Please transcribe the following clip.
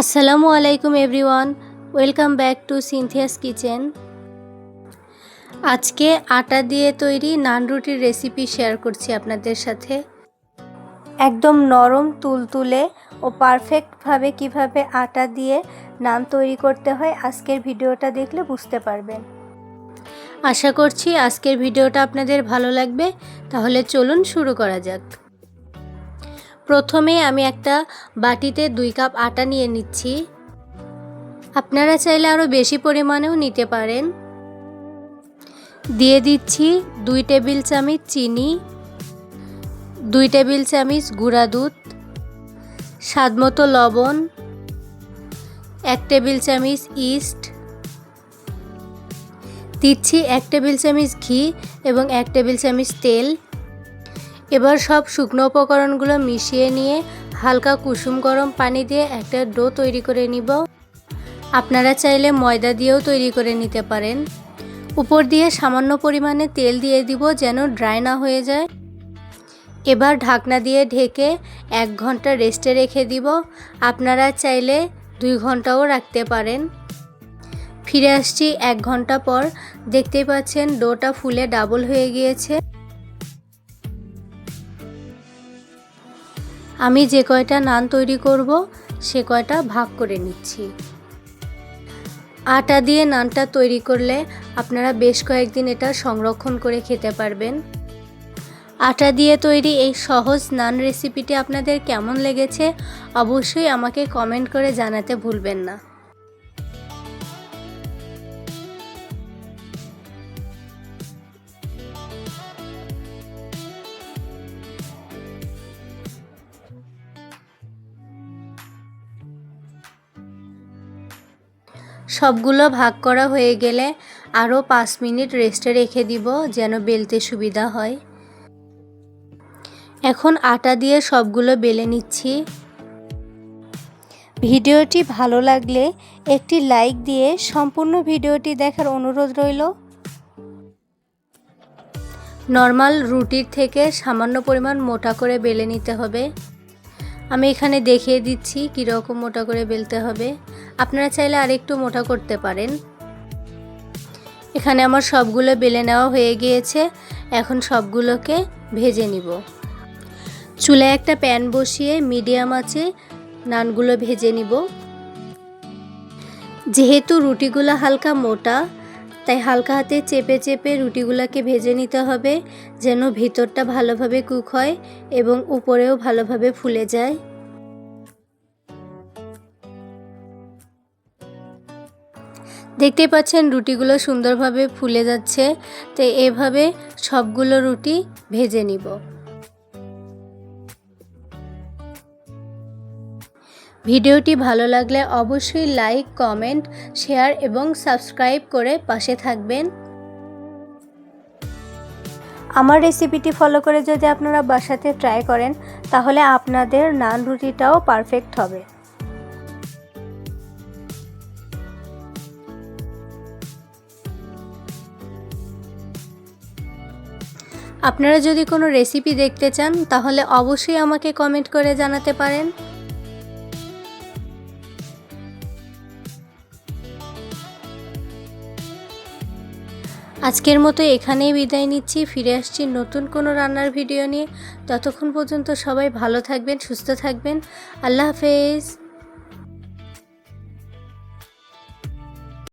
আসসালামু আলাইকুম everyone, welcome back to Sinthia's kitchen. আজকে আটা দিয়ে তৈরি নান রুটির রেসিপি শেয়ার করছি আপনাদের সাথে। একদম নরম তুলতুলে ও পারফেক্টভাবে কিভাবে আটা দিয়ে নান তৈরি করতে হয় আজকের ভিডিওটা দেখলে বুঝতে পারবেন। আশা করছি আজকের ভিডিওটা আপনাদের ভালো লাগবে। তাহলে চলুন শুরু করা যাক। প্রথমে আমি একটা বাটিতে 2 কাপ আটা নিয়ে নিচ্ছি। আপনারা চাইলে আরও বেশি পরিমাণেও নিতে পারেন। দিয়ে দিচ্ছি 2 টেবিল চামচ চিনি, 2 টেবিল চামচ গুঁড়া দুধ, স্বাদমতো লবণ, 1 টেবিল চামচ ইস্ট, দিচ্ছি 1 টেবিল চামচ ঘি এবং 1 টেবিল চামচ তেল। এবার সব শুকনো উপকরণগুলো মিশিয়ে নিয়ে হালকা কুসুম গরম পানি দিয়ে একটা ডো তৈরি করে নিব। আপনারা চাইলে ময়দা দিয়েও তৈরি করে নিতে পারেন। উপর দিয়ে সামান্য পরিমাণে তেল দিয়ে দিব যেন ড্রাই না হয়ে যায়। এবার ঢাকনা দিয়ে ঢেকে 1 ঘন্টা রেস্টে রেখে দিব। আপনারা চাইলে 2 ঘন্টাও রাখতে পারেন। ফিরে আসছি 1 ঘন্টা পর। দেখতেই পাচ্ছেন ডোটা ফুলে ডাবল হয়ে গিয়েছে। আমি যে কয়টা নান তৈরি করব সে কয়টা ভাগ করে নিচ্ছি। আটা দিয়ে নানটা তৈরি করলে আপনারা বেশ কয়েকদিন এটা সংরক্ষণ করে খেতে পারবেন। আটা দিয়ে তৈরি এই সহজ নান রেসিপিটি আপনাদের কেমন লেগেছে অবশ্যই আমাকে কমেন্ট করে জানাতে ভুলবেন না। সবগুলো ভাগ করা হয়ে গেলে আরও 5 মিনিট রেস্টে রেখে দিব যেন বেলতে সুবিধা হয়। এখন আটা দিয়ে সবগুলো বেলে নিচ্ছি। ভিডিওটি ভালো লাগলে একটি লাইক দিয়ে সম্পূর্ণ ভিডিওটি দেখার অনুরোধ রইল। নর্মাল রুটির থেকে সামান্য পরিমাণ মোটা করে বেলে নিতে হবে। আমি এখানে দেখিয়ে দিচ্ছি কীরকম মোটা করে বেলতে হবে। আপনারা চাইলে আরেকটু মোটা করতে পারেন। এখানে আমার সবগুলো বেলে নেওয়া হয়ে গিয়েছে। এখন সবগুলোকে ভেজে নিব। চুলায় একটা প্যান বসিয়ে মিডিয়াম আঁচে নানগুলো ভেজে নিব। যেহেতু রুটিগুলো হালকা মোটা তাই হালকা হাতে চেপে চেপে রুটিগুলোকে ভেজে নিতে হবে যেন ভিতরটা ভালোভাবে কুক হয় এবং উপরেও ভালোভাবে ফুলে যায়। দেখতে পাচ্ছেন রুটিগুলো সুন্দরভাবে ফুলে যাচ্ছে। তো এভাবে সবগুলো রুটি ভেজে নিব। ভিডিওটি ভালো লাগলে অবশ্যই লাইক, কমেন্ট, শেয়ার এবং সাবস্ক্রাইব করে পাশে থাকবেন। আমার রেসিপিটি ফলো করে যদি আপনারা বাসাতে ট্রাই করেন তাহলে আপনাদের নান রুটিটাও পারফেক্ট হবে। আপনারা যদি কোনো রেসিপি দেখতে চান তাহলে অবশ্যই আমাকে কমেন্ট করে জানাতে পারেন। আজকের মতো এখানেই বিদায় নিচ্ছি। ফিরে আসছি নতুন কোনো রান্নার ভিডিও নিয়ে। ততক্ষণ পর্যন্ত সবাই ভালো থাকবেন, সুস্থ থাকবেন। আল্লাহ হাফেজ।